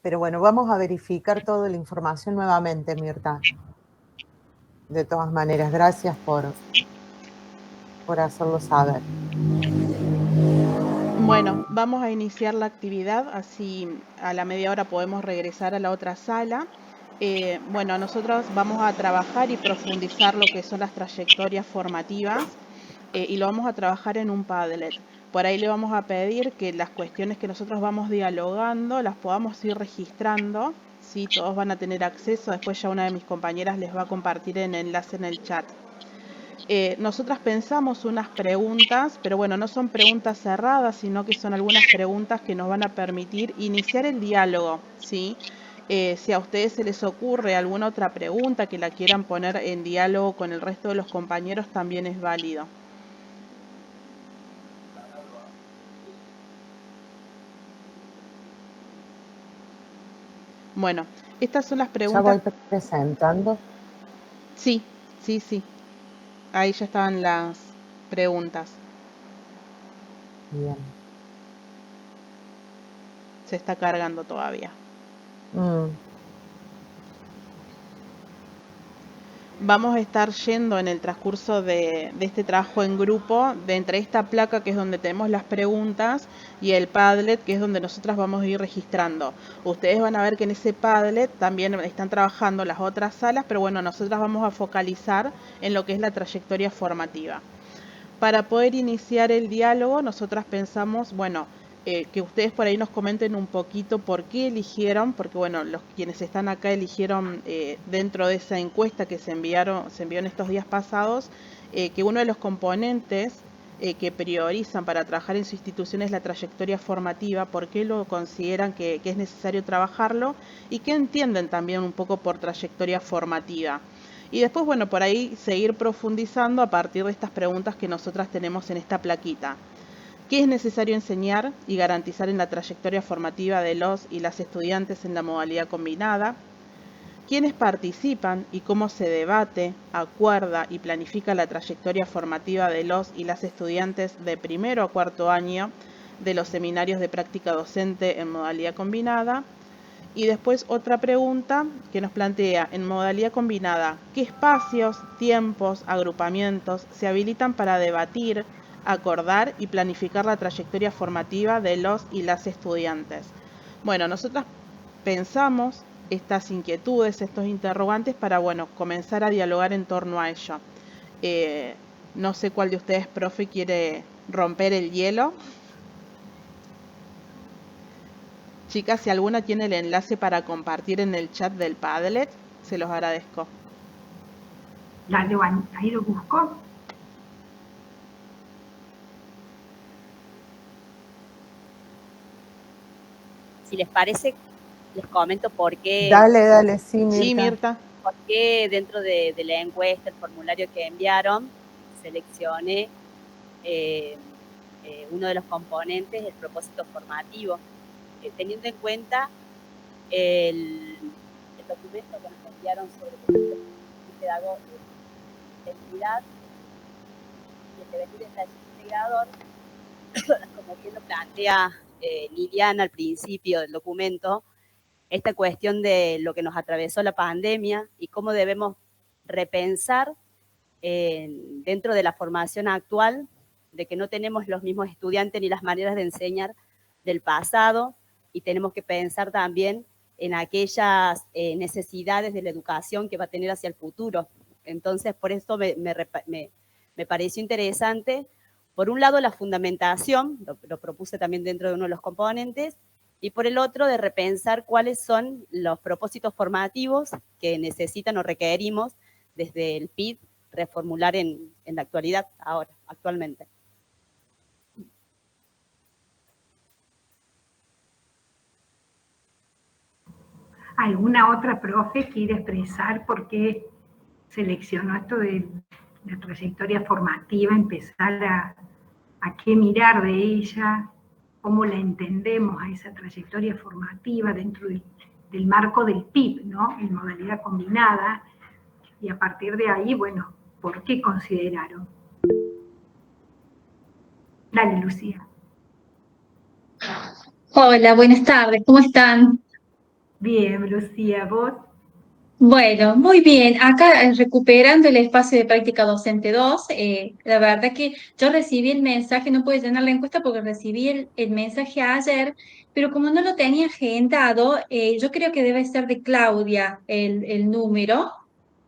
Pero bueno, vamos a verificar toda la información nuevamente, Mirta. De todas maneras, gracias por hacerlo saber. Bueno, vamos a iniciar la actividad, así a la media hora podemos regresar a la otra sala. Bueno, nosotros vamos a trabajar y profundizar lo que son las trayectorias formativas y lo vamos a trabajar en un Padlet. Por ahí le vamos a pedir que las cuestiones que nosotros vamos dialogando las podamos ir registrando, ¿sí? Todos van a tener acceso, después ya una de mis compañeras les va a compartir el enlace en el chat. Nosotras pensamos unas preguntas, pero bueno, no son preguntas cerradas, sino que son algunas preguntas que nos van a permitir iniciar el diálogo, ¿sí? Si a ustedes se les ocurre alguna otra pregunta que la quieran poner en diálogo con el resto de los compañeros, también es válido. Bueno, estas son las preguntas. ¿Ya voy presentando? Sí. Ahí ya estaban las preguntas. Bien. Se está cargando todavía. Vamos a estar yendo en el transcurso de este trabajo en grupo, de entre esta placa que es donde tenemos las preguntas y el Padlet que es donde nosotras vamos a ir registrando. Ustedes van a ver que en ese Padlet también están trabajando las otras salas, pero bueno, nosotras vamos a focalizar en lo que es la trayectoria formativa. Para poder iniciar el diálogo, nosotras pensamos, bueno, que ustedes por ahí nos comenten un poquito por qué eligieron, porque bueno, quienes están acá eligieron dentro de esa encuesta que se envió en estos días pasados, que uno de los componentes que priorizan para trabajar en su institución es la trayectoria formativa, por qué lo consideran que es necesario trabajarlo y qué entienden también un poco por trayectoria formativa. Y después, bueno, por ahí seguir profundizando a partir de estas preguntas que nosotras tenemos en esta plaquita. ¿Qué es necesario enseñar y garantizar en la trayectoria formativa de los y las estudiantes en la modalidad combinada? ¿Quiénes participan y cómo se debate, acuerda y planifica la trayectoria formativa de los y las estudiantes de primero a cuarto año de los seminarios de práctica docente en modalidad combinada? Y después otra pregunta que nos plantea en modalidad combinada, ¿qué espacios, tiempos, agrupamientos se habilitan para debatir, acordar y planificar la trayectoria formativa de los y las estudiantes? Bueno, nosotras pensamos estas inquietudes, estos interrogantes para, bueno, comenzar a dialogar en torno a ello. No sé cuál de ustedes, profe, quiere romper el hielo. Chicas, si alguna tiene el enlace para compartir en el chat del Padlet, se los agradezco. Dale, ahí lo busco. Si les parece, les comento por qué. Dale, sí, Mirta. Sí, Mirta. Por qué dentro de la encuesta, el formulario que enviaron, seleccioné uno de los componentes, el propósito formativo, teniendo en cuenta el documento que nos enviaron sobre pedagogía y el devenir del taller integrador, como bien lo plantea Liliana al principio del documento, esta cuestión de lo que nos atravesó la pandemia y cómo debemos repensar dentro de la formación actual, de que no tenemos los mismos estudiantes ni las maneras de enseñar del pasado, y tenemos que pensar también en aquellas necesidades de la educación que va a tener hacia el futuro. Entonces, por eso me pareció interesante, por un lado, la fundamentación, lo propuse también dentro de uno de los componentes, y por el otro, de repensar cuáles son los propósitos formativos que necesitan o requerimos desde el PIB reformular en la actualidad, actualmente. ¿Alguna otra profe quiere expresar por qué seleccionó esto de la trayectoria formativa, empezar a qué mirar de ella, cómo la entendemos a esa trayectoria formativa dentro del marco del PIB, ¿no? En modalidad combinada, y a partir de ahí, bueno, ¿por qué consideraron? Dale, Lucía. Hola, buenas tardes, ¿cómo están? Bien, Lucía, ¿vos? Bueno, muy bien. Acá recuperando el espacio de práctica docente 2, la verdad que yo recibí el mensaje, no pude llenar la encuesta porque recibí el mensaje ayer, pero como no lo tenía agendado, yo creo que debe ser de Claudia el número,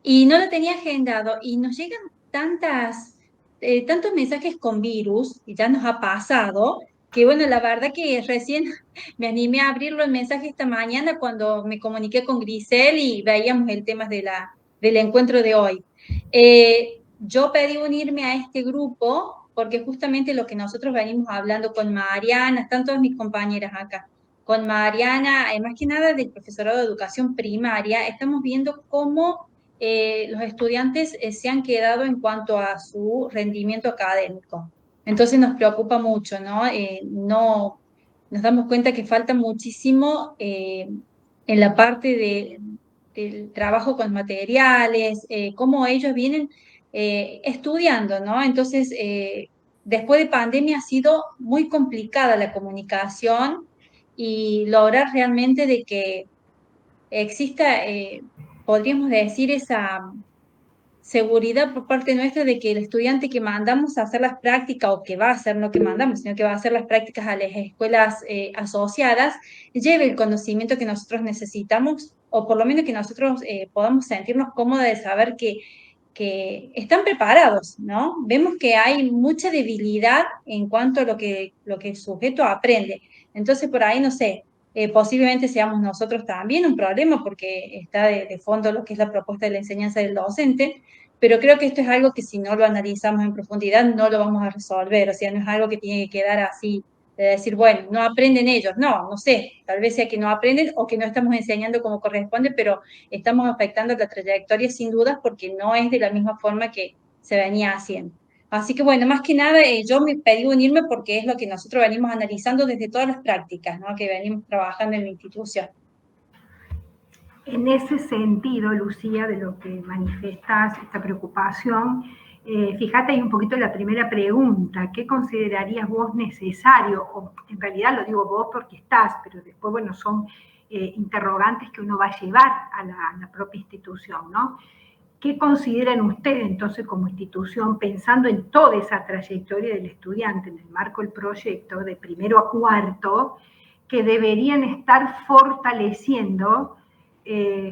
y no lo tenía agendado, y nos llegan tantos mensajes con virus, y ya nos ha pasado, que bueno, la verdad que recién me animé a abrirlo el mensaje esta mañana cuando me comuniqué con Grisel y veíamos el tema del encuentro de hoy. Yo pedí unirme a este grupo porque justamente lo que nosotros venimos hablando con Mariana, están todas mis compañeras acá, con Mariana, más que nada del profesorado de educación primaria, estamos viendo cómo los estudiantes se han quedado en cuanto a su rendimiento académico. Entonces nos preocupa mucho, ¿no? Nos damos cuenta que falta muchísimo en la parte del trabajo con materiales, cómo ellos vienen estudiando, ¿no? Entonces, después de pandemia ha sido muy complicada la comunicación y lograr realmente de que exista, podríamos decir, esa seguridad por parte nuestra de que el estudiante que mandamos a hacer las prácticas, o que va a hacer, no que mandamos, sino que va a hacer las prácticas a las escuelas asociadas, lleve el conocimiento que nosotros necesitamos, o por lo menos que nosotros podamos sentirnos cómodos de saber que están preparados, ¿no? Vemos que hay mucha debilidad en cuanto a lo que el sujeto aprende. Entonces, por ahí, no sé, posiblemente seamos nosotros también un problema porque está de fondo lo que es la propuesta de la enseñanza del docente, pero creo que esto es algo que si no lo analizamos en profundidad no lo vamos a resolver, o sea, no es algo que tiene que quedar así, de decir, bueno, no aprenden ellos, no sé, tal vez sea que no aprenden o que no estamos enseñando como corresponde, pero estamos afectando la trayectoria sin dudas porque no es de la misma forma que se venía haciendo. Así que bueno, más que nada yo me pedí unirme porque es lo que nosotros venimos analizando desde todas las prácticas, ¿no? Que venimos trabajando en la institución. En ese sentido, Lucía, de lo que manifestas, esta preocupación, fíjate ahí un poquito la primera pregunta, ¿qué considerarías vos necesario? O en realidad lo digo vos porque estás, pero después, bueno, son interrogantes que uno va a llevar a la propia institución, ¿no? ¿Qué consideran ustedes entonces como institución, pensando en toda esa trayectoria del estudiante en el marco del proyecto, de primero a cuarto, que deberían estar fortaleciendo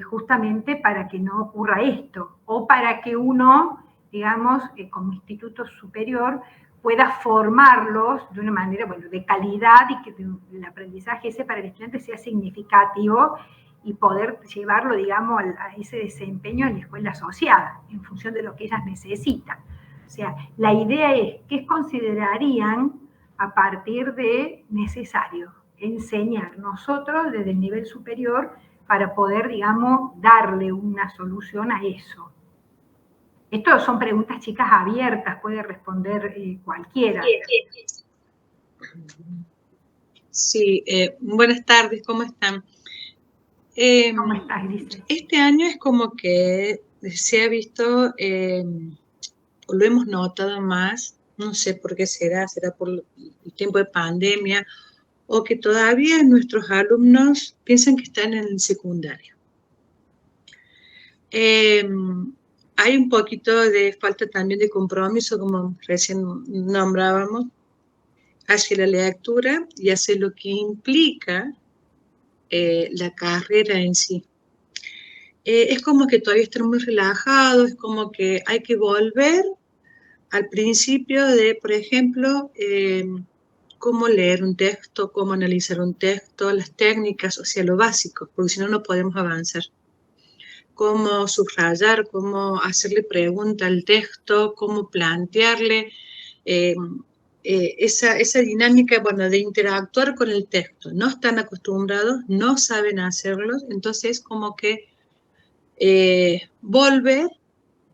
justamente para que no ocurra esto, o para que uno, digamos, como instituto superior, pueda formarlos de una manera, bueno, de calidad y que el aprendizaje ese para el estudiante sea significativo y poder llevarlo, digamos, a ese desempeño en la escuela asociada, en función de lo que ellas necesitan. O sea, la idea es, ¿qué considerarían a partir de necesario enseñar nosotros desde el nivel superior para poder, digamos, darle una solución a eso? Esto son preguntas, chicas, abiertas, puede responder cualquiera. Sí, buenas tardes, ¿cómo están? ¿Cómo estás, Grisel? Este año es como que se ha visto, lo hemos notado más, no sé por qué será por el tiempo de pandemia, o que todavía nuestros alumnos piensan que están en el secundario. Hay un poquito de falta también de compromiso, como recién nombrábamos, hacia la lectura y hacia lo que implica la carrera en sí. Es como que todavía están muy relajados, es como que hay que volver al principio de, por ejemplo, cómo leer un texto, cómo analizar un texto, las técnicas, o sea, lo básico, porque si no, no podemos avanzar. Cómo subrayar, cómo hacerle pregunta al texto, cómo plantearle esa dinámica, bueno, de interactuar con el texto. No están acostumbrados, no saben hacerlo, entonces como que volver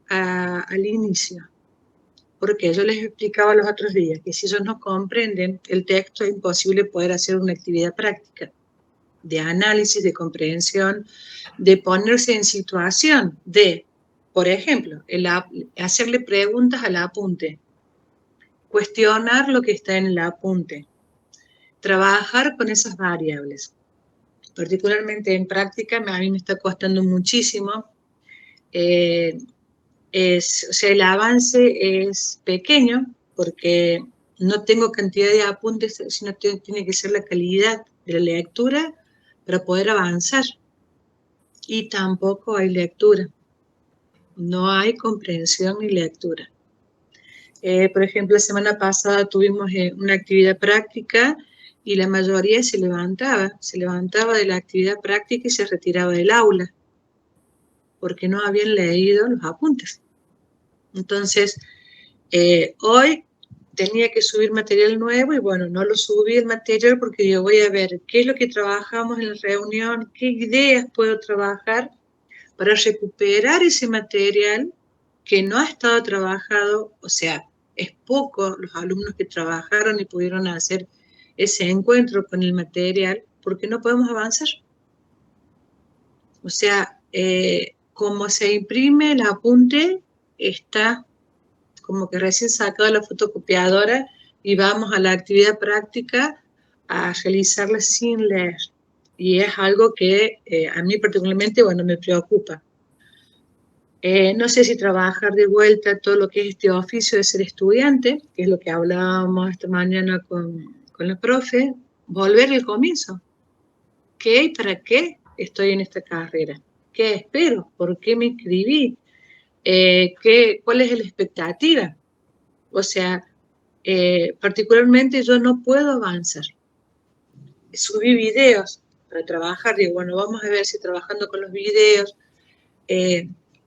al inicio. Porque yo les explicaba los otros días que si ellos no comprenden el texto es imposible poder hacer una actividad práctica de análisis, de comprensión, de ponerse en situación de, por ejemplo, hacerle preguntas al apunte, cuestionar lo que está en el apunte, trabajar con esas variables. particularmente en práctica, a mí me está costando muchísimo. O sea, el avance es pequeño porque no tengo cantidad de apuntes, sino tiene que ser la calidad de la lectura para poder avanzar. Y tampoco hay lectura. No hay comprensión ni lectura. Por ejemplo, la semana pasada tuvimos una actividad práctica y la mayoría se levantaba de la actividad práctica y se retiraba del aula, porque no habían leído los apuntes. Entonces, hoy tenía que subir material nuevo y bueno, no lo subí el material porque yo voy a ver qué es lo que trabajamos en la reunión, qué ideas puedo trabajar para recuperar ese material que no ha estado trabajado, o sea, es poco los alumnos que trabajaron y pudieron hacer ese encuentro con el material porque no podemos avanzar. O sea, como se imprime el apunte, está como que recién sacado de la fotocopiadora y vamos a la actividad práctica a realizarla sin leer. Y es algo que a mí particularmente, bueno, me preocupa. No sé si trabajar de vuelta todo lo que es este oficio de ser estudiante, que es lo que hablábamos esta mañana con la profe, volver al comienzo. ¿Qué y para qué estoy en esta carrera? ¿Qué espero? ¿Por qué me inscribí? ¿Cuál es la expectativa? O sea, particularmente yo no puedo avanzar. Subí videos para trabajar, digo, bueno, vamos a ver si trabajando con los videos,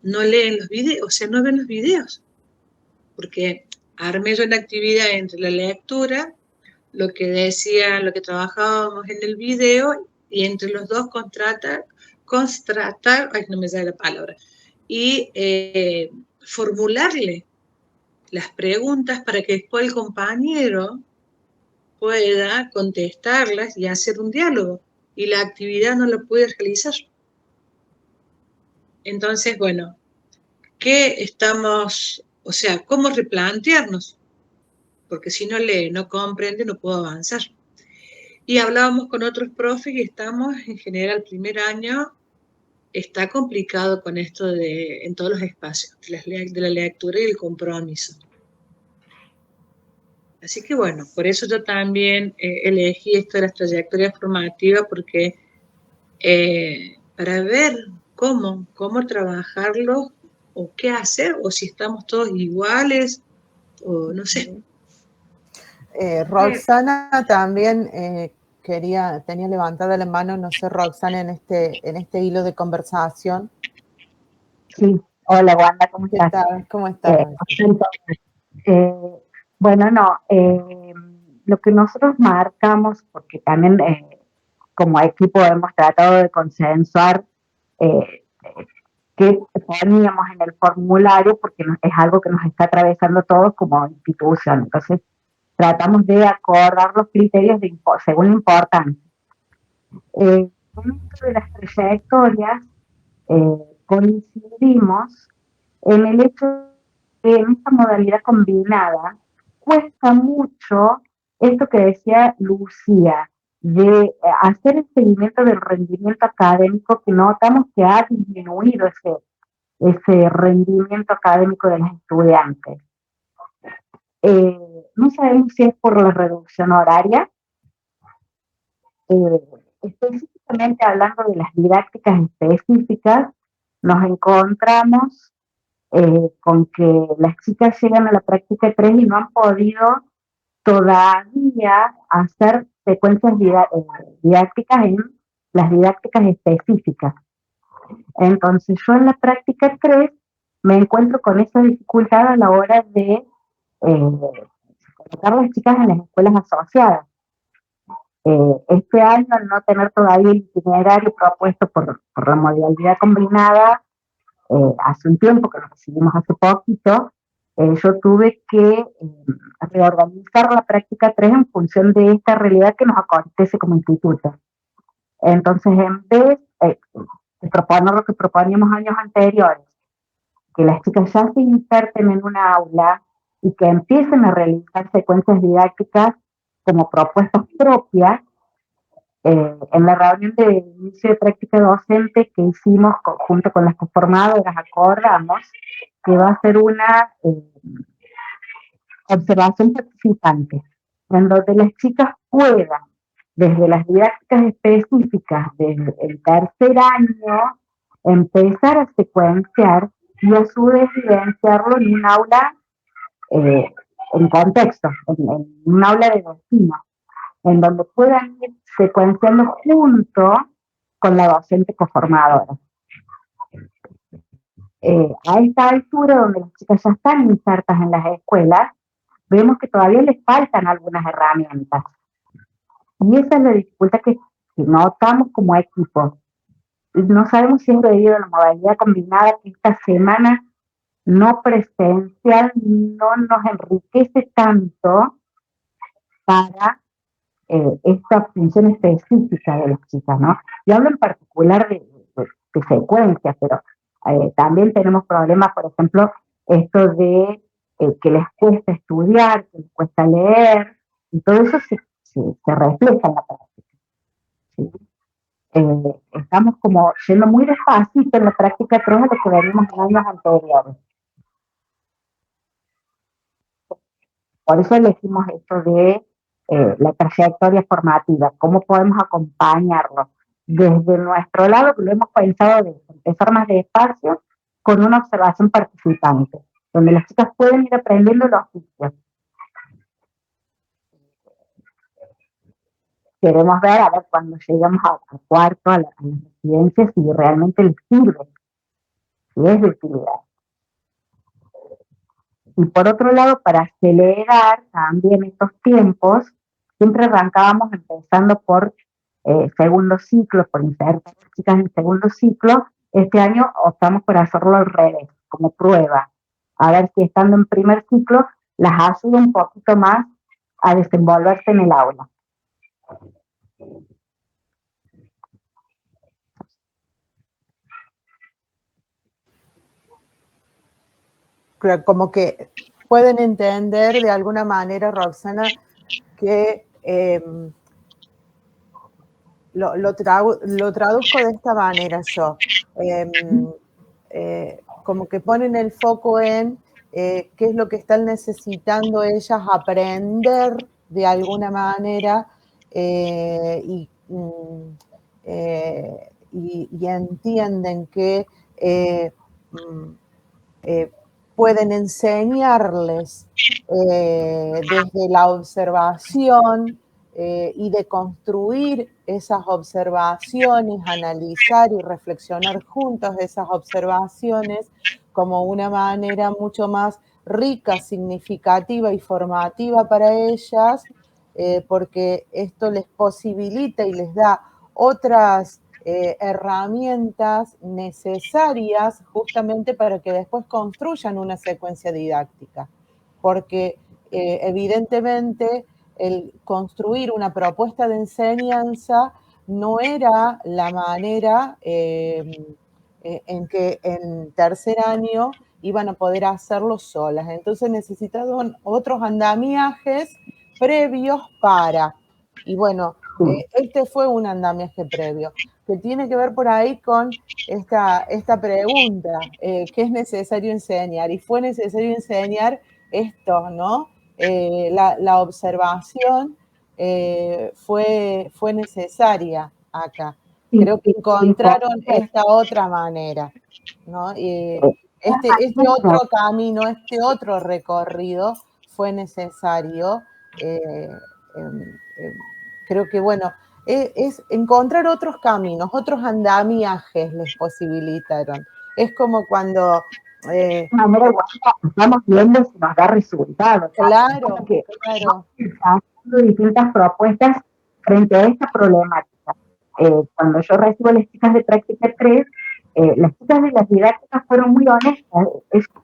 no leen los videos, o sea, no ven los videos, porque armé yo una actividad entre la lectura, lo que trabajábamos en el video, y entre los dos constratar, ay, no me sale la palabra, y formularle las preguntas para que después el compañero pueda contestarlas y hacer un diálogo. Y la actividad no la pude realizar. Entonces, bueno, ¿cómo replantearnos? Porque si no lee, no comprende, no puedo avanzar. Y hablábamos con otros profes y estamos, en general, el primer año está complicado con esto en todos los espacios, de la lectura y el compromiso. Así que bueno, por eso yo también elegí esto de las trayectorias formativas, porque para ver cómo trabajarlo, o qué hacer, o si estamos todos iguales, o no sé. Roxana también tenía levantada la mano, no sé, Roxana, en este hilo de conversación. Sí, hola Wanda, ¿cómo estás? ¿Qué tal? ¿Cómo estás? Bueno, lo que nosotros marcamos, porque también como equipo hemos tratado de consensuar qué poníamos en el formulario, porque es algo que nos está atravesando todos como institución. Entonces, tratamos de acordar los criterios según la importancia. Dentro de las trayectorias, coincidimos en el hecho de que en esta modalidad combinada cuesta mucho esto que decía Lucía, de hacer el seguimiento del rendimiento académico, que notamos que ha disminuido ese rendimiento académico de los estudiantes. No sabemos si es por la reducción horaria. Específicamente hablando de las didácticas específicas, nos encontramos con que las chicas llegan a la práctica 3 y no han podido todavía hacer secuencias didácticas en las didácticas específicas. Entonces yo en la práctica 3 me encuentro con esa dificultad a la hora de colocar a las chicas en las escuelas asociadas. Este año, al no tener todavía el itinerario propuesto por la modalidad combinada, hace un tiempo que lo recibimos hace poquito, yo tuve que reorganizar la práctica 3 en función de esta realidad que nos acontece como instituto. Entonces, en vez de proponer lo que proponíamos años anteriores, que las chicas ya se inserten en una aula y que empiecen a realizar secuencias didácticas como propuestas propias, En la reunión de inicio de práctica docente que hicimos junto con las conformadoras, acordamos que va a ser una observación participante, en donde las chicas puedan, desde las didácticas específicas del el tercer año, empezar a secuenciar y a su vez vivenciarlo en un aula, en contexto, en un aula de destino, en donde puedan ir secuenciando junto con la docente conformadora. A esta altura, donde las chicas ya están insertas en las escuelas, vemos que todavía les faltan algunas herramientas. Y esa es la dificultad que notamos como equipo. No sabemos si es debido a la modalidad combinada, que esta semana no presencial no nos enriquece tanto para esta función específica de las chicas, ¿no? Yo hablo en particular de secuencias, pero también tenemos problemas, por ejemplo, esto de que les cuesta estudiar, que les cuesta leer, y todo eso se refleja en la práctica, ¿sí? Estamos como yendo muy despacito en la práctica 3 a lo que venimos en años anteriores. Por eso elegimos esto de la trayectoria formativa, cómo podemos acompañarlo. Desde nuestro lado, lo hemos pensado de empezar más despacio con una observación participante, donde las chicas pueden ir aprendiendo los oficios. Queremos ver, a ver, cuando llegamos a cuarto, a las residencias, si realmente les sirve, si es de utilidad. Y por otro lado, para acelerar también estos tiempos, siempre arrancábamos empezando por segundo ciclo, por insertar a las chicas en segundo ciclo. Este año optamos por hacerlo al revés, como prueba. A ver si estando en primer ciclo las ayuda un poquito más a desenvolverse en el aula. Como que pueden entender de alguna manera, Roxana, que lo traduzco de esta manera yo. Como que ponen el foco en qué es lo que están necesitando ellas aprender de alguna manera y entienden que pueden enseñarles desde la observación y de construir esas observaciones, analizar y reflexionar juntos esas observaciones como una manera mucho más rica, significativa y formativa para ellas, porque esto les posibilita y les da otras herramientas necesarias justamente para que después construyan una secuencia didáctica, porque evidentemente el construir una propuesta de enseñanza no era la manera en que en tercer año iban a poder hacerlo solas. Entonces necesitaban otros andamiajes previos para, y bueno, este fue un andamiaje previo, que tiene que ver por ahí con esta pregunta, ¿qué es necesario enseñar? Y fue necesario enseñar esto, ¿no? La observación fue necesaria acá. Creo que encontraron esta otra manera, ¿no? Este otro camino, este otro recorrido fue necesario. Creo que, bueno, es encontrar otros caminos, otros andamiajes les posibilitaron. Es como cuando... estamos viendo si nos da resultados. Claro, que claro. Estamos haciendo distintas propuestas frente a esta problemática. Cuando yo recibo a las chicas de práctica 3, las chicas de las didácticas fueron muy honestas,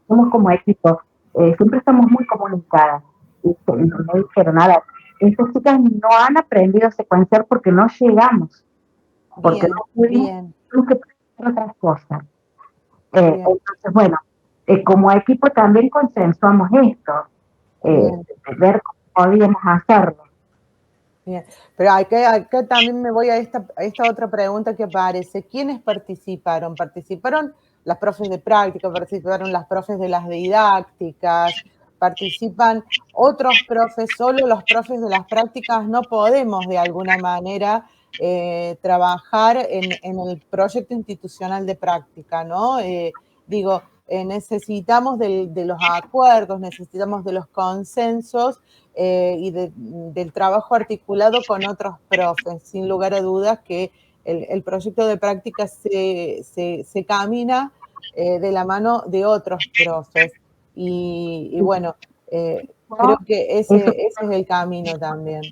somos como equipo, siempre estamos muy comunicadas. Y no me dijeron nada. Estas chicas no han aprendido a secuenciar porque no llegamos, porque bien, no pudimos que otras cosas. Entonces, bueno, como equipo también consensuamos esto, de ver cómo podíamos hacerlo. Bien, pero acá también me voy a esta otra pregunta que aparece. ¿Quiénes participaron? ¿Participaron las profes de práctica? ¿Participaron las profes de las didácticas? ¿Participan otros profes? Solo los profes de las prácticas no podemos de alguna manera trabajar en el proyecto institucional de práctica, ¿no? Necesitamos de los acuerdos, necesitamos de los consensos y del trabajo articulado con otros profes. Sin lugar a dudas que el proyecto de práctica se camina de la mano de otros profes. Y bueno, creo que ese es el camino también.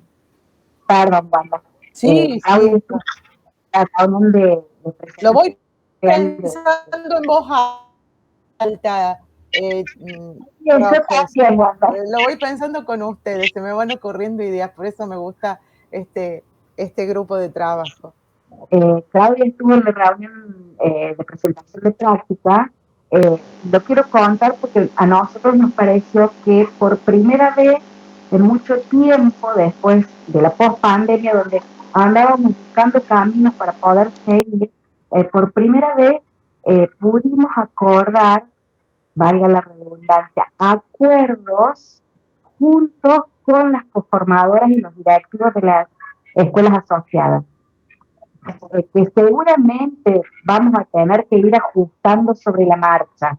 Perdón, Wanda. Sí, sí. Lo voy pensando en voz alta. Lo voy pensando con ustedes, se me van ocurriendo ideas, por eso me gusta este grupo de trabajo. Claudia estuvo en la reunión de presentación de práctica. Lo quiero contar porque a nosotros nos pareció que por primera vez en mucho tiempo, después de la post-pandemia, donde andábamos buscando caminos para poder seguir, por primera vez pudimos acordar, valga la redundancia, acuerdos juntos con las conformadoras y los directivos de las escuelas asociadas, que seguramente vamos a tener que ir ajustando sobre la marcha,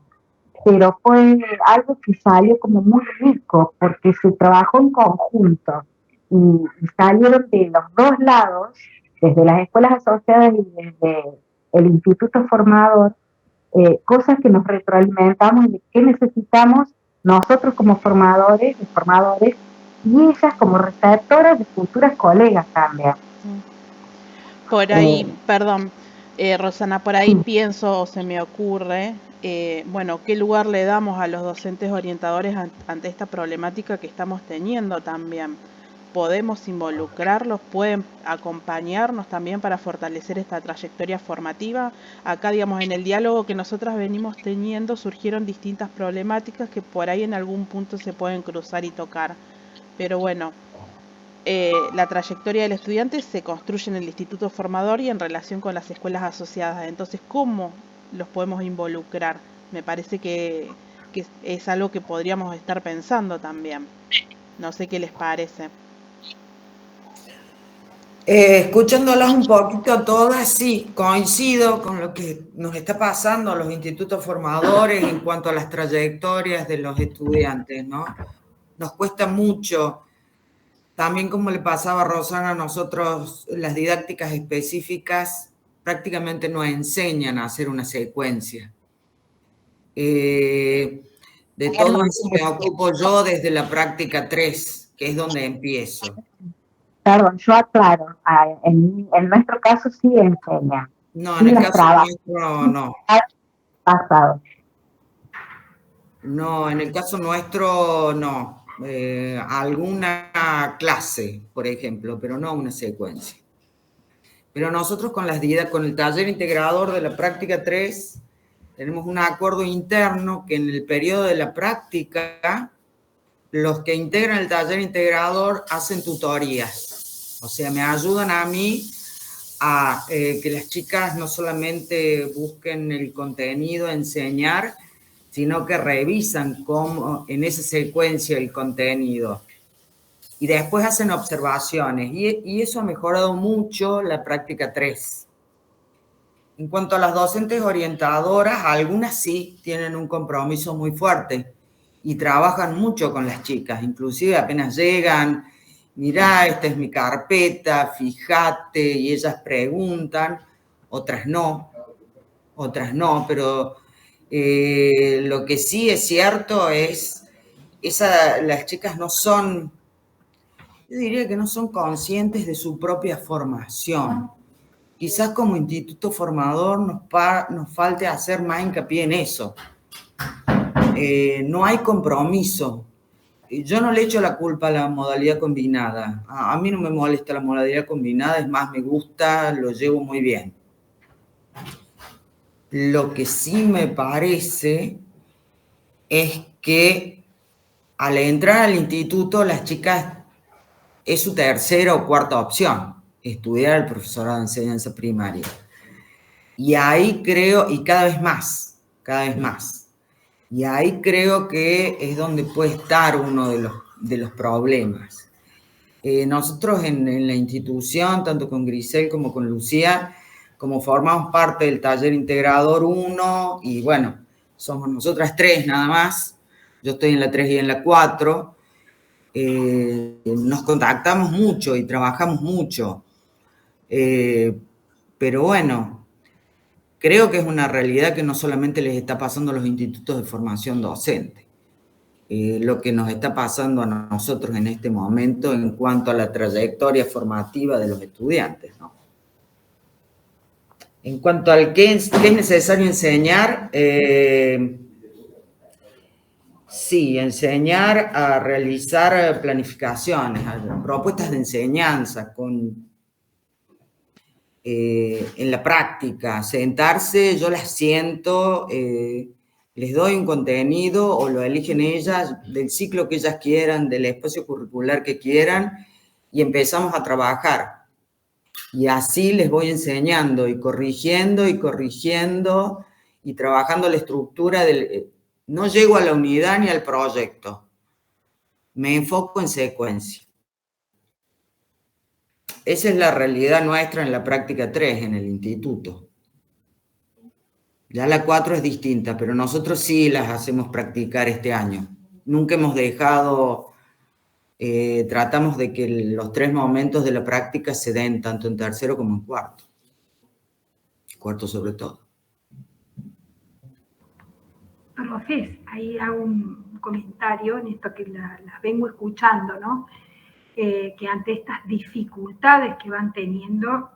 pero fue algo que salió como muy rico porque se trabajó en conjunto y salieron de los dos lados, desde las escuelas asociadas y desde el instituto formador, cosas que nos retroalimentamos de qué necesitamos nosotros como formadores y ellas como receptoras de futuras colegas también. Por ahí, perdón, Rosana, por ahí pienso o se me ocurre, bueno, ¿qué lugar le damos a los docentes orientadores ante esta problemática que estamos teniendo también? ¿Podemos involucrarlos? ¿Pueden acompañarnos también para fortalecer esta trayectoria formativa? Acá, digamos, en el diálogo que nosotras venimos teniendo surgieron distintas problemáticas que por ahí en algún punto se pueden cruzar y tocar. Pero bueno, la trayectoria del estudiante se construye en el instituto formador y en relación con las escuelas asociadas. Entonces, ¿cómo los podemos involucrar? Me parece que es algo que podríamos estar pensando también. No sé qué les parece. Escuchándolas un poquito a todas, sí, coincido con lo que nos está pasando a los institutos formadores en cuanto a las trayectorias de los estudiantes, ¿no? Nos cuesta mucho. También como le pasaba a Rosana, nosotros las didácticas específicas prácticamente nos enseñan a hacer una secuencia. De todo eso me ocupo yo desde la práctica 3, que es donde empiezo. Perdón, yo aclaro, en nuestro caso sí enseña. No, en el caso nuestro no. Pasado. No, en el caso nuestro no. Alguna clase, por ejemplo, pero no una secuencia. Pero nosotros con el taller integrador de la práctica 3 tenemos un acuerdo interno que en el periodo de la práctica los que integran el taller integrador hacen tutorías. O sea, me ayudan a mí a que las chicas no solamente busquen el contenido, enseñar, sino que revisan cómo en esa secuencia el contenido. Y después hacen observaciones. Y eso ha mejorado mucho la práctica 3. En cuanto a las docentes orientadoras, algunas sí tienen un compromiso muy fuerte y trabajan mucho con las chicas. Inclusive apenas llegan, mirá, esta es mi carpeta, fíjate, y ellas preguntan, otras no, pero lo que sí es cierto es, las chicas no son, yo diría que no son conscientes de su propia formación. Quizás como instituto formador nos falte hacer más hincapié en eso. No hay compromiso. Yo no le echo la culpa a la modalidad combinada. A mí no me molesta la modalidad combinada, es más, me gusta, lo llevo muy bien. Lo que sí me parece es que al entrar al instituto las chicas es su tercera o cuarta opción, estudiar el profesorado de enseñanza primaria. Y ahí creo, y cada vez más, y ahí creo que es donde puede estar uno de los problemas. Nosotros en la institución, tanto con Grisel como con Lucía, como formamos parte del taller integrador 1, y bueno, somos nosotras 3 nada más, yo estoy en la 3 y en la 4, nos contactamos mucho y trabajamos mucho, pero bueno, creo que es una realidad que no solamente les está pasando a los institutos de formación docente, lo que nos está pasando a nosotros en este momento en cuanto a la trayectoria formativa de los estudiantes, ¿no? En cuanto al qué es necesario enseñar, sí, enseñar a realizar planificaciones, propuestas de enseñanza en la práctica, sentarse, yo las siento, les doy un contenido o lo eligen ellas del ciclo que ellas quieran, del espacio curricular que quieran, y empezamos a trabajar. Y así les voy enseñando y corrigiendo y trabajando la estructura del... No llego a la unidad ni al proyecto. Me enfoco en secuencia. Esa es la realidad nuestra en la práctica 3, en el instituto. Ya la 4 es distinta, pero nosotros sí las hacemos practicar este año. Nunca hemos dejado, tratamos de que los 3 momentos de la práctica se den tanto en tercero como en cuarto. Cuarto sobre todo. Profes, ahí hago un comentario en esto que las vengo escuchando, ¿no? Que ante estas dificultades que van teniendo,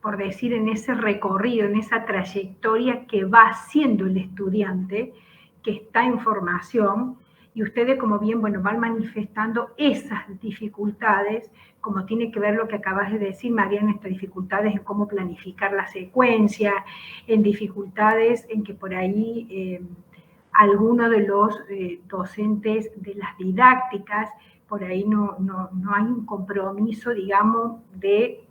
por decir, en ese recorrido, en esa trayectoria que va haciendo el estudiante, que está en formación, y ustedes, como bien, bueno, van manifestando esas dificultades, como tiene que ver lo que acabas de decir, Mariana, estas dificultades en cómo planificar la secuencia, en dificultades en que por ahí algunos de los docentes de las didácticas, por ahí no hay un compromiso, digamos, de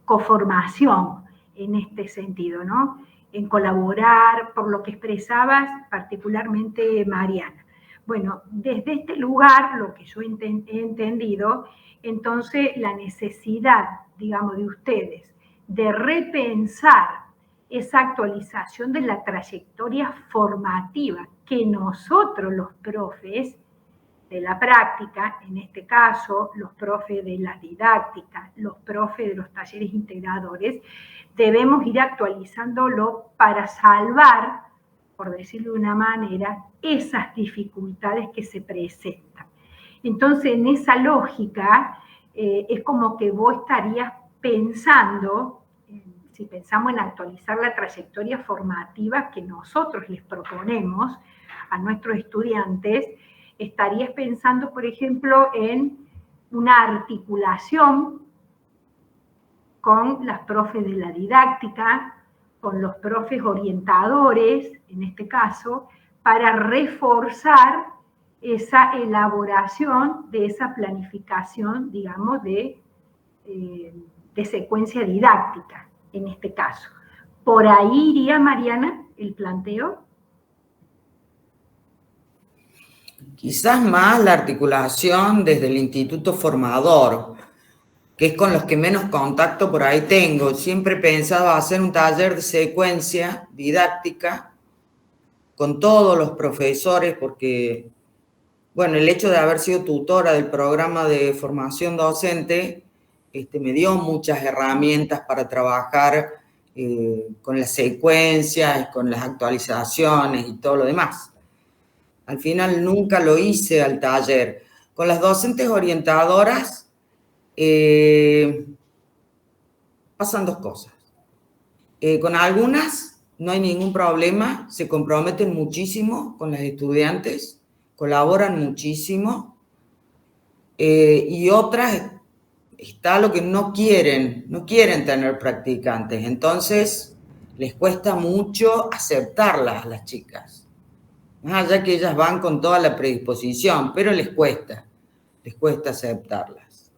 coformación en este sentido, ¿no? En colaborar, por lo que expresabas particularmente Mariana. Bueno, desde este lugar, lo que yo he entendido, entonces la necesidad, digamos, de ustedes de repensar esa actualización de la trayectoria formativa que nosotros los profes de la práctica, en este caso los profes de la didáctica, los profes de los talleres integradores, debemos ir actualizándolo para salvar, por decirlo de una manera, esas dificultades que se presentan. Entonces, en esa lógica, es como que vos estarías pensando, si pensamos en actualizar la trayectoria formativa que nosotros les proponemos a nuestros estudiantes, estarías pensando, por ejemplo, en una articulación con las profes de la didáctica, con los profes orientadores, en este caso, para reforzar esa elaboración de esa planificación, digamos, de secuencia didáctica, en este caso. ¿Por ahí iría, Mariana, el planteo? Quizás más la articulación desde el instituto formador, que es con los que menos contacto por ahí tengo. Siempre he pensado hacer un taller de secuencia didáctica con todos los profesores, porque, bueno, el hecho de haber sido tutora del programa de formación docente me dio muchas herramientas para trabajar con las secuencias, con las actualizaciones y todo lo demás. Al final nunca lo hice al taller. Con las docentes orientadoras pasan dos cosas. Con algunas no hay ningún problema, se comprometen muchísimo con las estudiantes, colaboran muchísimo, y otras está lo que no quieren tener practicantes, entonces les cuesta mucho aceptarlas a las chicas. Más allá que ellas van con toda la predisposición, pero les cuesta. les cuesta aceptarlas.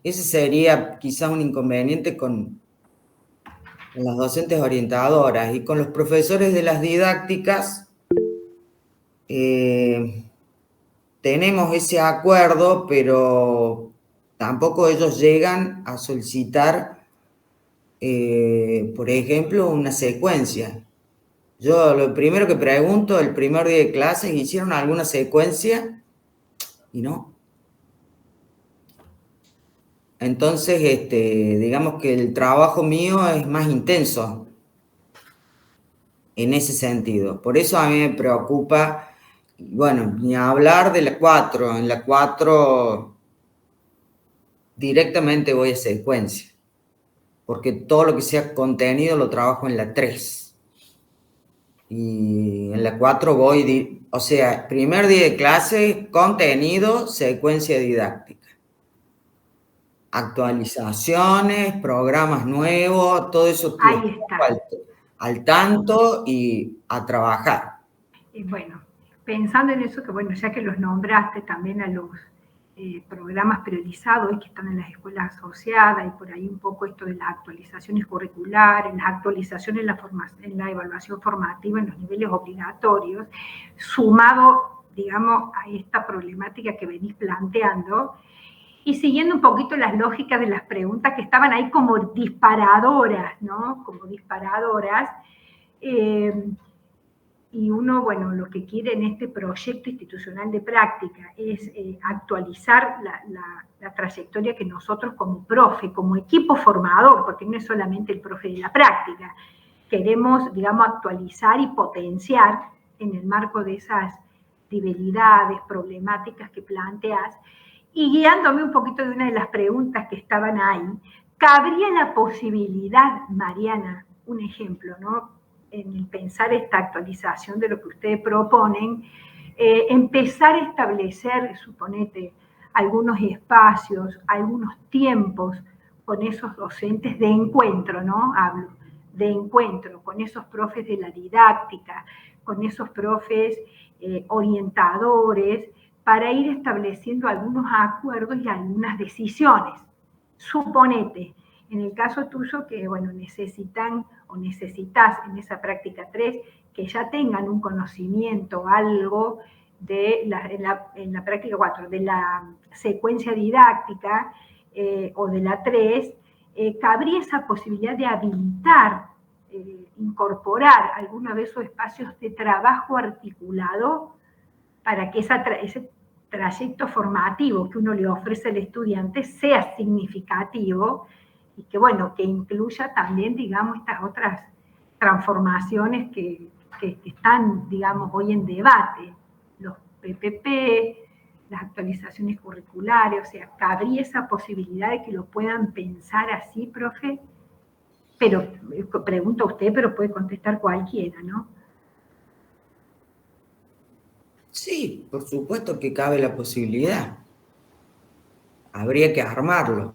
Ese sería quizás un inconveniente con las docentes orientadoras, y con los profesores de las didácticas tenemos ese acuerdo, pero tampoco ellos llegan a solicitar, por ejemplo, una secuencia. Yo lo primero que pregunto el primer día de clases, ¿hicieron alguna secuencia? Y no. Entonces, digamos que el trabajo mío es más intenso en ese sentido. Por eso a mí me preocupa, bueno, ni hablar de la 4. En la 4 directamente voy a secuencia, porque todo lo que sea contenido lo trabajo en la 3. Y en la 4 voy, o sea, primer día de clase, contenido, secuencia didáctica. Actualizaciones, programas nuevos, todo eso al tanto y a trabajar. Bueno, pensando en eso, que bueno, ya que los nombraste también a los programas priorizados que están en las escuelas asociadas, y por ahí un poco esto de las actualizaciones curriculares, las actualizaciones en la evaluación formativa en los niveles obligatorios, sumado, digamos, a esta problemática que venís planteando, y siguiendo un poquito las lógicas de las preguntas que estaban ahí como disparadoras, ¿no? Como disparadoras. Y uno, bueno, lo que quiere en este proyecto institucional de práctica es actualizar la trayectoria que nosotros como profe, como equipo formador, porque no es solamente el profe de la práctica, queremos, digamos, actualizar y potenciar en el marco de esas debilidades, problemáticas que planteas. Y guiándome un poquito de una de las preguntas que estaban ahí, cabría la posibilidad, Mariana, un ejemplo, ¿no? En el pensar esta actualización de lo que ustedes proponen, empezar a establecer, suponete, algunos espacios, algunos tiempos con esos docentes de encuentro, ¿no? Hablo de encuentro con esos profes de la didáctica, con esos profes orientadores, para ir estableciendo algunos acuerdos y algunas decisiones. Suponete, en el caso tuyo, que bueno, necesitan o necesitas en esa práctica 3 que ya tengan un conocimiento, algo de en la práctica 4, de la secuencia didáctica o de la 3, cabría esa posibilidad de habilitar, incorporar alguno de esos espacios de trabajo articulado para que ese trayecto formativo que uno le ofrece al estudiante sea significativo y que, bueno, que incluya también, digamos, estas otras transformaciones que están, digamos, hoy en debate, los PPP, las actualizaciones curriculares, o sea, cabría esa posibilidad de que lo puedan pensar así, profe, pero pregunto a usted, pero puede contestar cualquiera, ¿no? Sí, por supuesto que cabe la posibilidad. Habría que armarlo.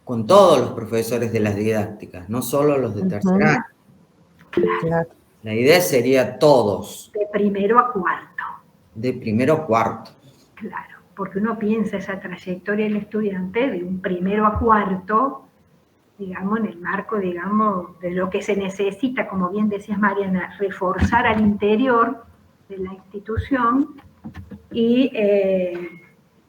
Con todos los profesores de las didácticas, no solo los de tercer año. Claro. La idea sería todos. De primero a cuarto. De primero a cuarto. Claro, porque uno piensa esa trayectoria del estudiante de un primero a cuarto, digamos, en el marco, digamos, de lo que se necesita, como bien decías, Mariana, reforzar al interior de la institución y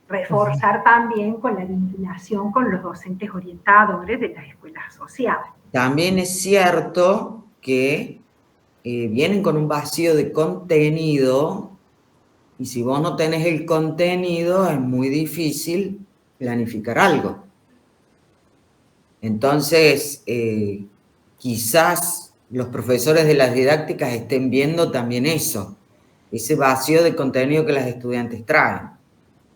reforzar también con la vinculación con los docentes orientadores de las escuelas asociadas. También es cierto que vienen con un vacío de contenido, y si vos no tenés el contenido es muy difícil planificar algo. Entonces, quizás los profesores de las didácticas estén viendo también eso, ese vacío de contenido que las estudiantes traen,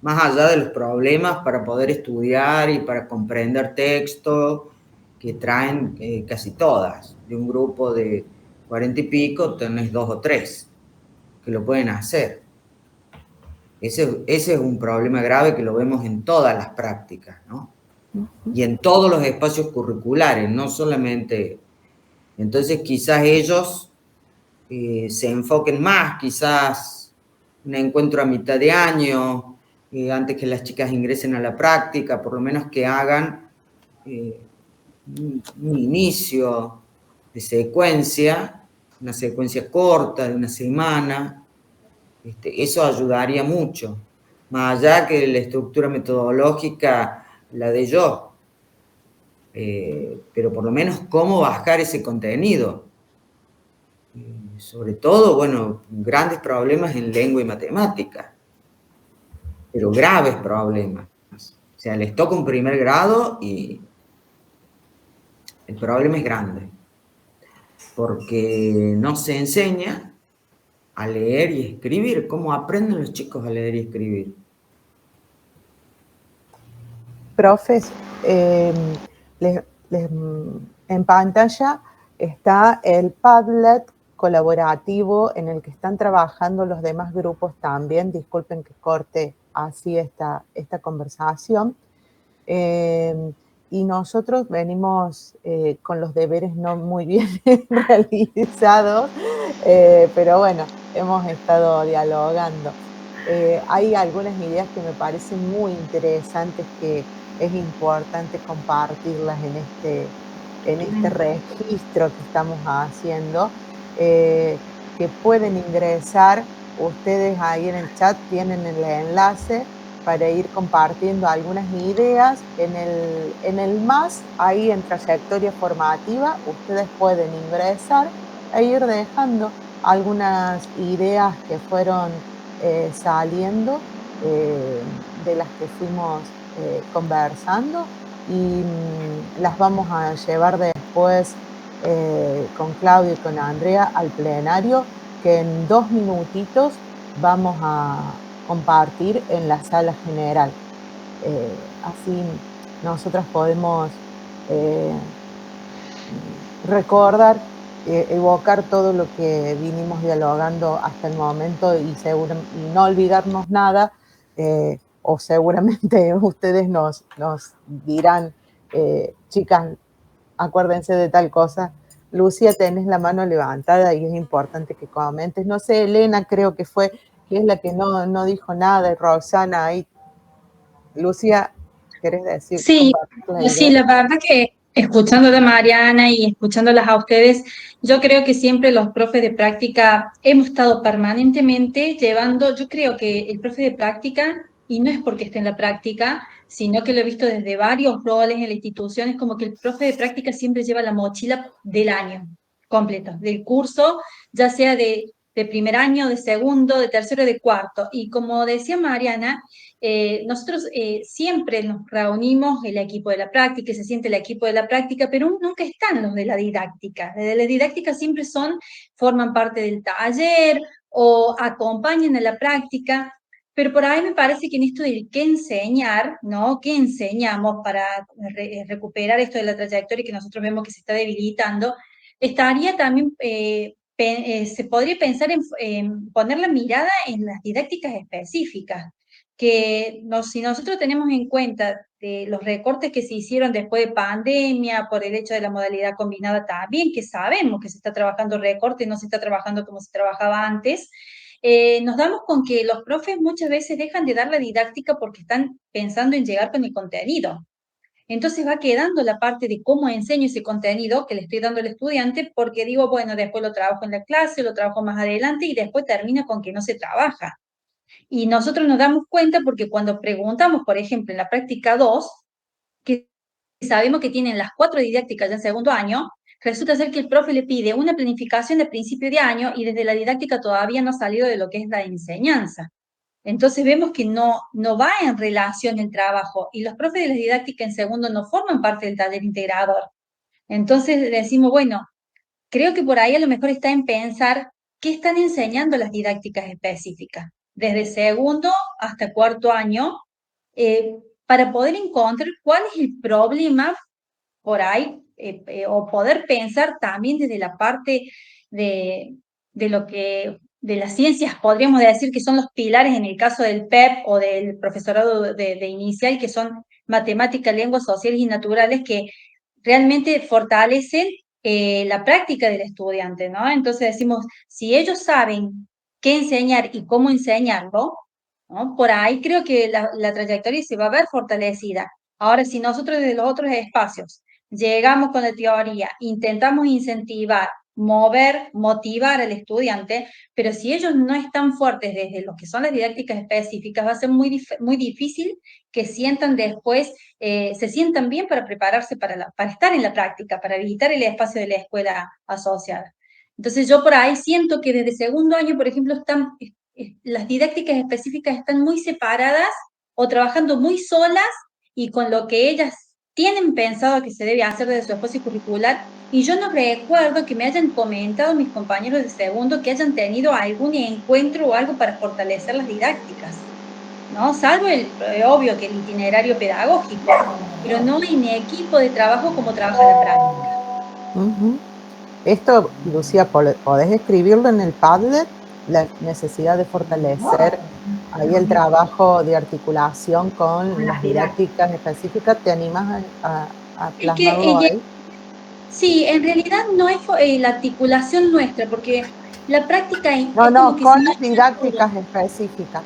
más allá de los problemas para poder estudiar y para comprender texto que traen casi todas. De un grupo de 40 y pico tenés 2 o 3 que lo pueden hacer. Ese es un problema grave que lo vemos en todas las prácticas, ¿no? Y en todos los espacios curriculares, no solamente. Entonces quizás ellos se enfoquen más, quizás un encuentro a mitad de año, antes que las chicas ingresen a la práctica, por lo menos que hagan un inicio de secuencia, una secuencia corta de una semana. Eso ayudaría mucho, más allá que la estructura metodológica la de yo, pero por lo menos cómo bajar ese contenido. Sobre todo, bueno, grandes problemas en lengua y matemática, pero graves problemas. O sea, les toca un primer grado y el problema es grande, porque no se enseña a leer y escribir. ¿Cómo aprenden los chicos a leer y escribir? Profes, en pantalla está el Padlet colaborativo en el que están trabajando los demás grupos también. Disculpen que corte así esta conversación. Y nosotros venimos con los deberes no muy bien realizados, pero bueno, hemos estado dialogando. Hay algunas ideas que me parecen muy interesantes que es importante compartirlas en este registro que estamos haciendo, que pueden ingresar ustedes ahí en el chat, tienen el enlace para ir compartiendo algunas ideas. En el más, ahí en trayectoria formativa, ustedes pueden ingresar e ir dejando algunas ideas que fueron saliendo, de las que fuimos conversando, y las vamos a llevar después con Claudio y con Andrea al plenario, que en 2 minutitos vamos a compartir en la sala general. Así nosotras podemos recordar, evocar todo lo que vinimos dialogando hasta el momento y no olvidarnos nada, o seguramente ustedes nos dirán, chicas, acuérdense de tal cosa. Lucía, tenés la mano levantada y es importante que comentes. No sé, Elena creo que fue, que es la que no dijo nada, y Roxana ahí. Lucía, ¿querés decir? Sí, sí, la verdad que escuchándola a Mariana y escuchándolas a ustedes, yo creo que siempre los profes de práctica hemos estado permanentemente llevando, yo creo que el profe de práctica, y no es porque esté en la práctica, sino que lo he visto desde varios roles en la institución, es como que el profe de práctica siempre lleva la mochila del año completo, del curso, ya sea de primer año, de segundo, de tercero, de cuarto. Y como decía Mariana, nosotros siempre nos reunimos el equipo de la práctica, se siente el equipo de la práctica, pero nunca están los de la didáctica. Los de la didáctica siempre forman parte del taller o acompañan a la práctica, pero por ahí me parece que en esto del qué enseñar, ¿no? ¿Qué enseñamos para recuperar esto de la trayectoria que nosotros vemos que se está debilitando? Estaría también... se podría pensar en poner la mirada en las didácticas específicas, que si nosotros tenemos en cuenta los recortes que se hicieron después de pandemia, por el hecho de la modalidad combinada también, que sabemos que se está trabajando recorte, no se está trabajando como se trabajaba antes, nos damos con que los profes muchas veces dejan de dar la didáctica porque están pensando en llegar con el contenido. Entonces va quedando la parte de cómo enseño ese contenido que le estoy dando al estudiante, porque digo, bueno, después lo trabajo en la clase, lo trabajo más adelante y después termina con que no se trabaja. Y nosotros nos damos cuenta porque cuando preguntamos, por ejemplo, en la práctica 2, que sabemos que tienen las 4 didácticas ya en segundo año, resulta ser que el profe le pide una planificación de principio de año y desde la didáctica todavía no ha salido de lo que es la enseñanza. Entonces vemos que no va en relación el trabajo y los profes de la didáctica en segundo no forman parte del taller integrador. Entonces decimos, bueno, creo que por ahí a lo mejor está en pensar qué están enseñando las didácticas específicas, desde segundo hasta cuarto año, para poder encontrar cuál es el problema por ahí, o poder pensar también desde la parte de lo que de las ciencias, podríamos decir que son los pilares en el caso del PEP o del profesorado de inicial, que son matemáticas, lenguas sociales y naturales, que realmente fortalecen la práctica del estudiante, ¿no? Entonces decimos, si ellos saben qué enseñar y cómo enseñarlo, ¿no? Por ahí creo que la trayectoria se va a ver fortalecida. Ahora, si nosotros desde los otros espacios llegamos con la teoría, intentamos incentivar, mover, motivar al estudiante, pero si ellos no están fuertes desde lo que son las didácticas específicas, va a ser muy difícil que sientan después, se sientan bien para prepararse para estar en la práctica, para visitar el espacio de la escuela asociada. Entonces yo por ahí siento que desde segundo año, por ejemplo, las didácticas específicas están muy separadas o trabajando muy solas y con lo que ellas tienen pensado que se debe hacer desde su espacio curricular. Y yo no recuerdo que me hayan comentado mis compañeros de segundo que hayan tenido algún encuentro o algo para fortalecer las didácticas, ¿no? Salvo obvio que el itinerario pedagógico, pero no en equipo de trabajo como trabaja la práctica. Esto, Lucía, podés escribirlo en el Padlet, la necesidad de fortalecer ahí el trabajo de articulación con las didácticas específicas. ¿Te animas a plasmarlo ahí? Sí, en realidad no es la articulación nuestra, porque la práctica es No, como que con se las didácticas específicas.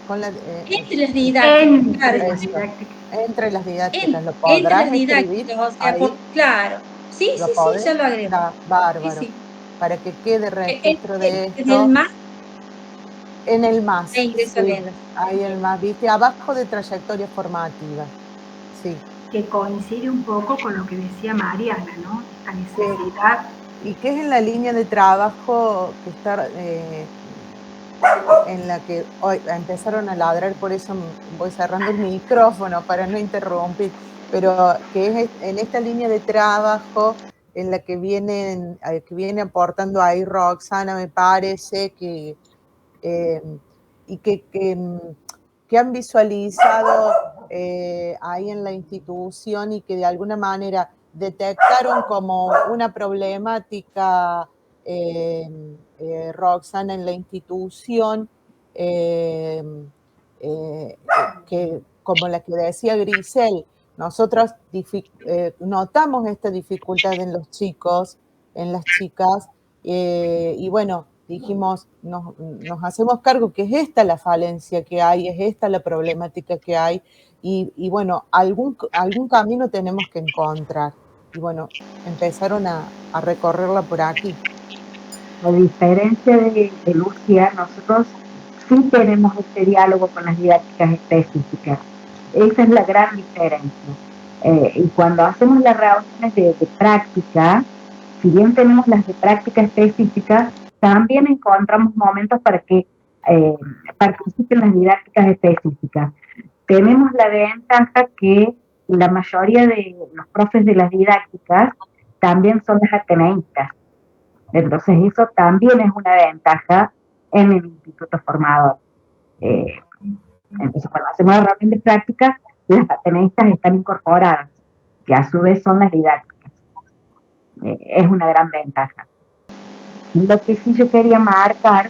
entre las didácticas, claro. Entre las didácticas, ¿lo Entre podrás las escribir didácticas, o sea, ahí? claro. Sí, ¿Lo sí, podés? sí, ya lo agrego. Bárbaro. Sí, sí. Para que quede registro de esto. ¿En el más? En el más, ingreso sí. al Ahí el más, viste, abajo de trayectoria formativa. Sí. Que coincide un poco con lo que decía Mariana, ¿no? Esta necesidad. Y que es en la línea de trabajo que está, en la que hoy empezaron a ladrar, por eso voy cerrando el micrófono para no interrumpir, pero que es en esta línea de trabajo en la que viene aportando ahí Roxana, me parece, que y que han visualizado ahí en la institución y que de alguna manera detectaron como una problemática, Roxana, en la institución, que, como la que decía Grisel, nosotros notamos esta dificultad en los chicos, en las chicas, y bueno, dijimos, nos hacemos cargo que es esta la falencia que hay, es esta la problemática que hay, y bueno, algún camino tenemos que encontrar. Y bueno, empezaron a recorrerla por aquí. A diferencia de Lucía, nosotros sí tenemos este diálogo con las didácticas específicas. Esa es la gran diferencia. Y cuando hacemos las reuniones de práctica, si bien tenemos las de práctica específica, también encontramos momentos para que participen las didácticas específicas. Tenemos la ventaja que la mayoría de los profes de las didácticas también son las ateneístas. Entonces eso también es una ventaja en el instituto formador. Entonces cuando hacemos la reunión de prácticas, las ateneístas están incorporadas, que a su vez son las didácticas. Es una gran ventaja. Lo que sí yo quería marcar,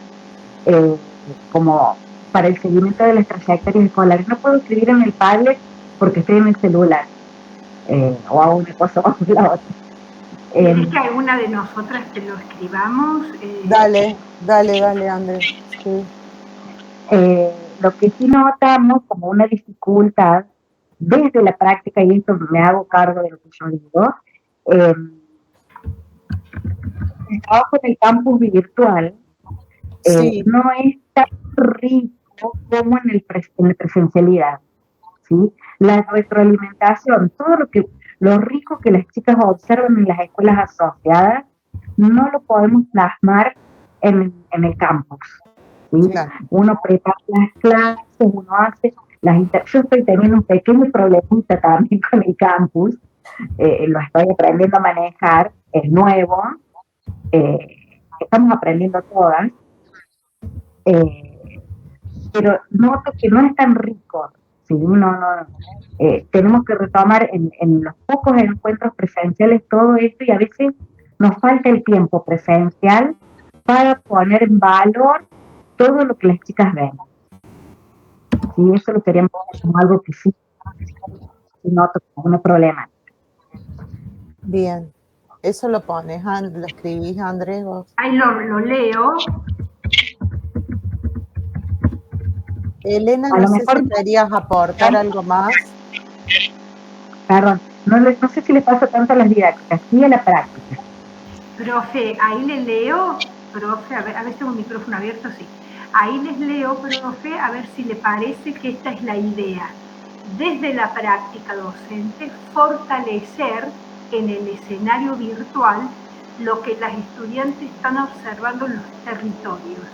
como para el seguimiento de las trayectorias escolares, no puedo escribir en el Padlet porque estoy en el celular, o hago una cosa o hago la otra. ¿Querés que alguna de nosotras te lo escribamos? Dale, Andrés. Sí. Lo que sí notamos como una dificultad desde la práctica, y esto me hago cargo de lo que yo digo, el trabajo en el campus virtual no es tan rico como en la presencialidad, ¿sí? La retroalimentación, todo lo rico que las chicas observan en las escuelas asociadas, no lo podemos plasmar en el campus, ¿sí? Claro. Uno prepara las clases, uno hace yo estoy teniendo un pequeño problemita también con el campus, lo estoy aprendiendo a manejar, es nuevo, estamos aprendiendo todas, pero noto que no es tan rico, ¿sí? Tenemos que retomar en los pocos encuentros presenciales todo esto, y a veces nos falta el tiempo presencial para poner en valor todo lo que las chicas ven. Sí, eso lo queríamos como algo que sí noto como un problema. Bien, eso lo pones, lo escribís, Andrés, vos. Ahí lo leo. Elena, A no lo sé mejor, si querías aportar algo más. perdón, no sé si les pasa tanto a las didácticas, sí a la práctica. Profe, ahí le leo, profe, a ver si tengo el micrófono abierto, sí. Ahí les leo, profe, a ver si le parece que esta es la idea. Desde la práctica docente, fortalecer en el escenario virtual lo que las estudiantes están observando en los territorios.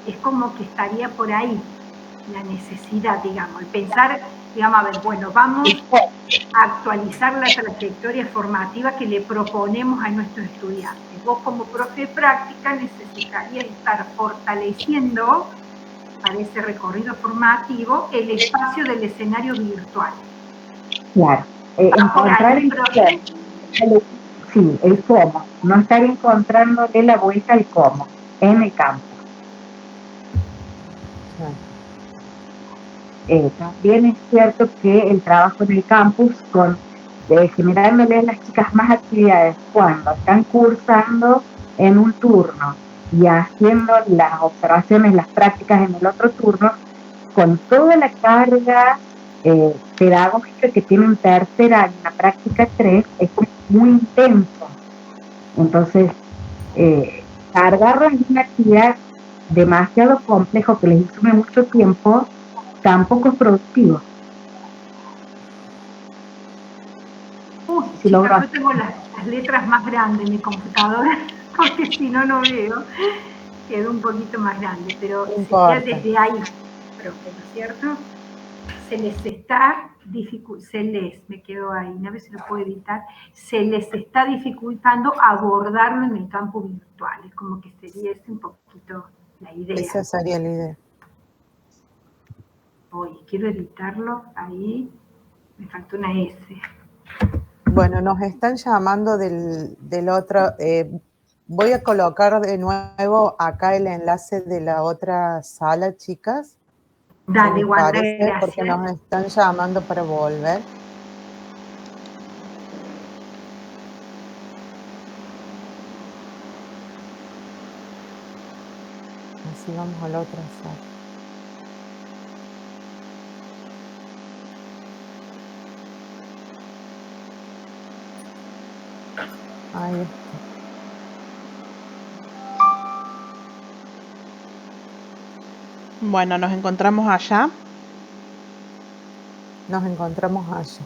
Es como que estaría por ahí la necesidad, digamos, el pensar, digamos, a ver, bueno, vamos a actualizar la trayectoria formativa que le proponemos a nuestros estudiantes. Vos como profe de práctica necesitarías estar fortaleciendo para ese recorrido formativo el espacio del escenario virtual. Claro, ¿Va por encontrar ahí, profe? sí, el cómo, no estar encontrándole la vuelta al cómo en el campo. También es cierto que el trabajo en el campus generándole a las chicas más actividades cuando están cursando en un turno y haciendo las observaciones, las prácticas en el otro turno, con toda la carga pedagógica que tiene un tercer año, la práctica 3, es muy intenso. Entonces, cargarlo en una actividad demasiado complejo que les consume mucho tiempo, tampoco es productivo. Si chicas, yo tengo las letras más grandes en mi computadora, porque si no, no veo. Quedó un poquito más grande, pero sería desde ahí, profe, ¿no es cierto? Se les está me quedo ahí, a ver si lo puedo editar, se les está dificultando abordarlo en el campo virtual, es como que sería ese un poquito la idea. Esa sería la idea. Hoy quiero editarlo, ahí me faltó una S. Bueno, nos están llamando del otro, voy a colocar de nuevo acá el enlace de la otra sala, chicas. Dale, Wanda, gracias. Porque nos están llamando para volver. Así vamos a la otra sala. Ahí está. Bueno, nos encontramos allá. Nos encontramos allá.